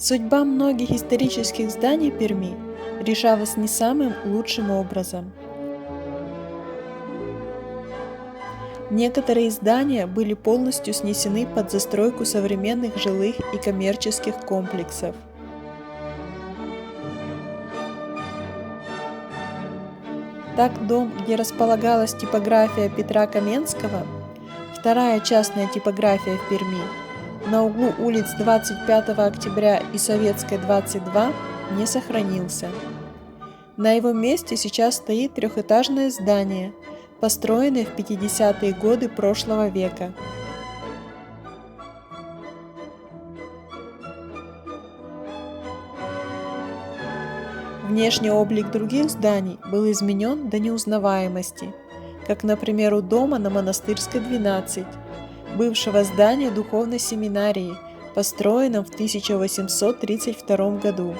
Судьба многих исторических зданий Перми решалась не самым лучшим образом. Некоторые здания были полностью снесены под застройку современных жилых и коммерческих комплексов. Так, дом, где располагалась типография Петра Каменского, вторая частная типография в Перми, на углу улиц 25 октября и Советской, 22, не сохранился. На его месте сейчас стоит трехэтажное здание, построенное в 50-е годы прошлого века. Внешний облик других зданий был изменен до неузнаваемости, как, например, у дома на Монастырской, 12, бывшего здания духовной семинарии, построенном в 1832 году.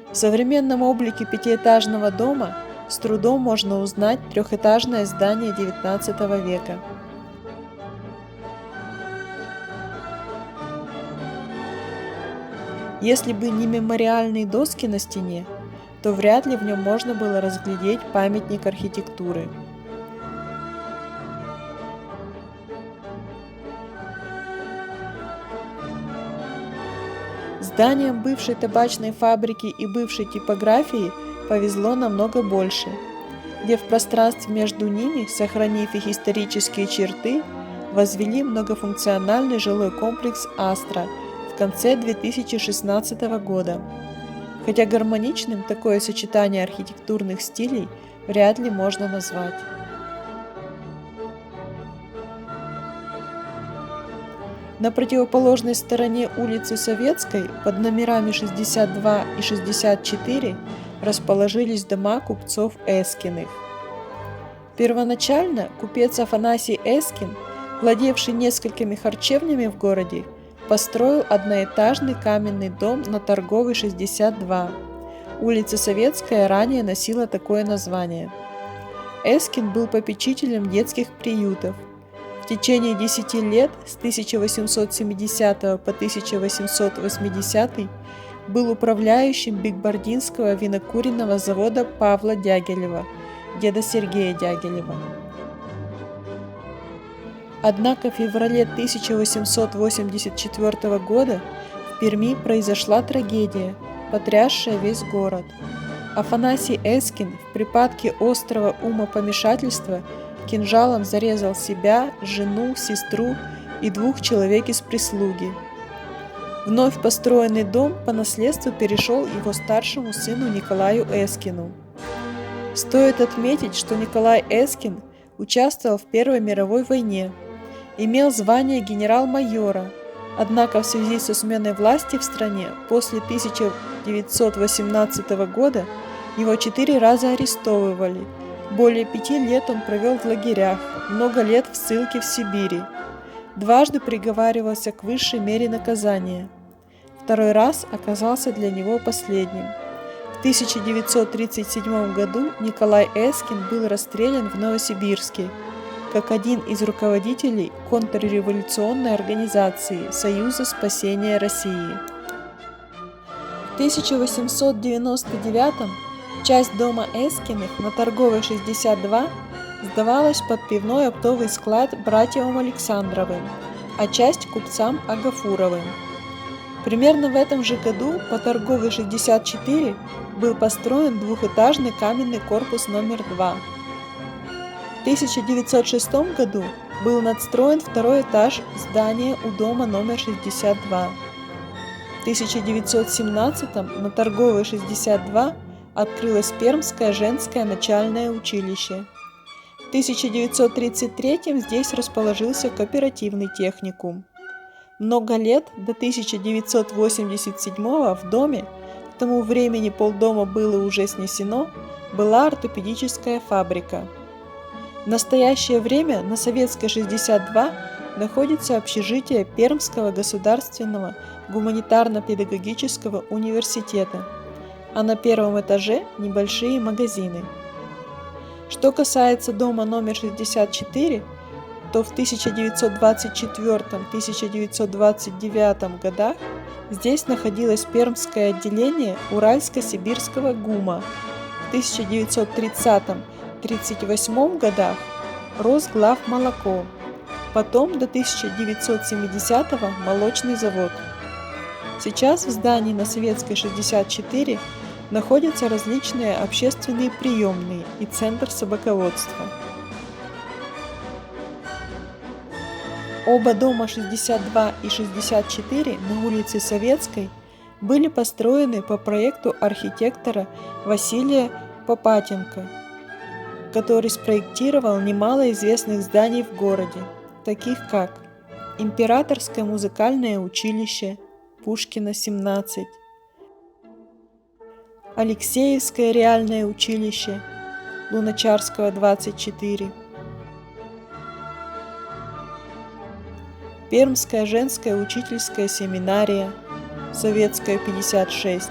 В современном облике пятиэтажного дома с трудом можно узнать трехэтажное здание XIX века. Если бы не мемориальные доски на стене, то вряд ли в нем можно было разглядеть памятник архитектуры. Зданиям бывшей табачной фабрики и бывшей типографии повезло намного больше, где в пространстве между ними, сохранив их исторические черты, возвели многофункциональный жилой комплекс «Астра» в конце 2016 года. Хотя гармоничным такое сочетание архитектурных стилей вряд ли можно назвать. На противоположной стороне улицы Советской под номерами 62 и 64 расположились дома купцов Эскиных. Первоначально купец Афанасий Эскин, владевший несколькими харчевнями в городе, построил одноэтажный каменный дом на Торговой, 62. Улица Советская ранее носила такое название. Эскин был попечителем детских приютов. В течение 10 лет, с 1870 по 1880, был управляющим Бигбардинского винокуренного завода Павла Дягилева, деда Сергея Дягилева. Однако в феврале 1884 года в Перми произошла трагедия, потрясшая весь город. Афанасий Эскин в припадке острого умопомешательства кинжалом зарезал себя, жену, сестру и 2 человек из прислуги. Вновь построенный дом по наследству перешел его старшему сыну Николаю Эскину. Стоит отметить, что Николай Эскин участвовал в Первой мировой войне, имел звание генерал-майора, однако в связи со сменой власти в стране после 1918 года его 4 раза арестовывали, более 5 лет он провел в лагерях, много лет в ссылке в Сибири, дважды приговаривался к высшей мере наказания. Второй раз оказался для него последним. В 1937 году Николай Эскин был расстрелян в Новосибирске, как один из руководителей контрреволюционной организации Союза спасения России. В 1899 часть дома Эскиных на Торговой, 62 сдавалась под пивной оптовый склад братьям Александровым, а часть купцам Агафуровым. Примерно в этом же году по Торговой, 64 был построен двухэтажный каменный корпус номер 2. В 1906 году был надстроен второй этаж здания у дома номер 62. В 1917 на Торговой, 62 открылось Пермское женское начальное училище. В 1933 здесь расположился кооперативный техникум. Много лет, до 1987 в доме, к тому времени полдома было уже снесено, была ортопедическая фабрика. В настоящее время на Советской, 62 находится общежитие Пермского государственного гуманитарно-педагогического университета, а на первом этаже небольшие магазины. Что касается дома номер 64, то в 1924-1929 годах здесь находилось Пермское отделение Уральско-Сибирского ГУМа. В 1930-38 годах Росглавмолоко, потом до 1970-го молочный завод. Сейчас в здании на Советской 64 находятся различные общественные приемные и центр собаководства. Оба дома 62 и 64 на улице Советской были построены по проекту архитектора Василия Попатенко, который спроектировал немало известных зданий в городе, таких как Императорское музыкальное училище, Пушкина, 17, Алексеевское реальное училище, Луначарского, 24, Пермская женская учительская семинария, Советская, 56.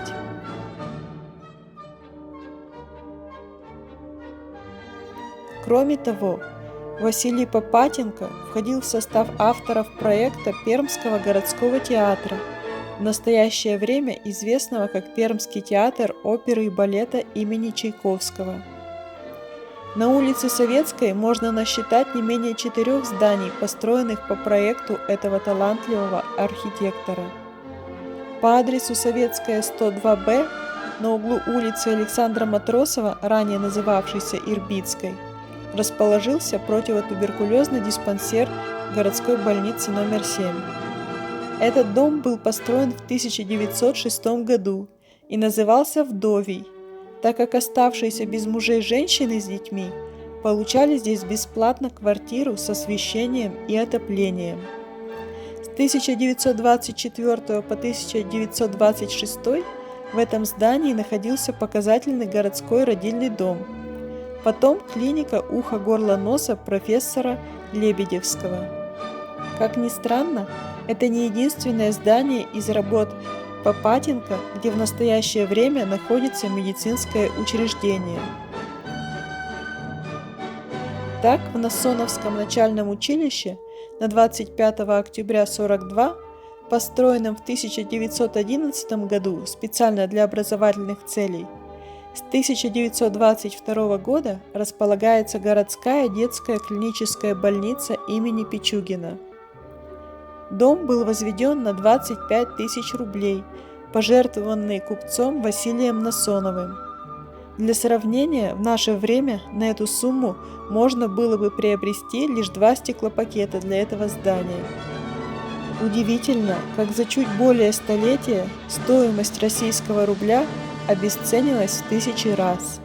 Кроме того, Василий Попатенко входил в состав авторов проекта Пермского городского театра, в настоящее время известного как Пермский театр оперы и балета имени Чайковского. На улице Советской можно насчитать не менее 4 зданий, построенных по проекту этого талантливого архитектора. По адресу Советская, 102Б, на углу улицы Александра Матросова, ранее называвшейся Ирбитской, расположился противотуберкулезный диспансер городской больницы номер 7. Этот дом был построен в 1906 году и назывался «Вдовий», так как оставшиеся без мужей женщины с детьми получали здесь бесплатно квартиру с освещением и отоплением. С 1924 по 1926 в этом здании находился показательный городской родильный дом, потом клиника уха-горла-носа профессора Лебедевского. Как ни странно, это не единственное здание из работ Попатенко, где в настоящее время находится медицинское учреждение. Так, в Насоновском начальном училище на 25 октября 42, построенном в 1911 году специально для образовательных целей, с 1922 года располагается городская детская клиническая больница имени Пичугина. Дом был возведен на 25 тысяч рублей, пожертвованные купцом Василием Насоновым. Для сравнения, в наше время на эту сумму можно было бы приобрести лишь 2 стеклопакета для этого здания. Удивительно, как за чуть более столетия стоимость российского рубля обесценилась в 1000 раз.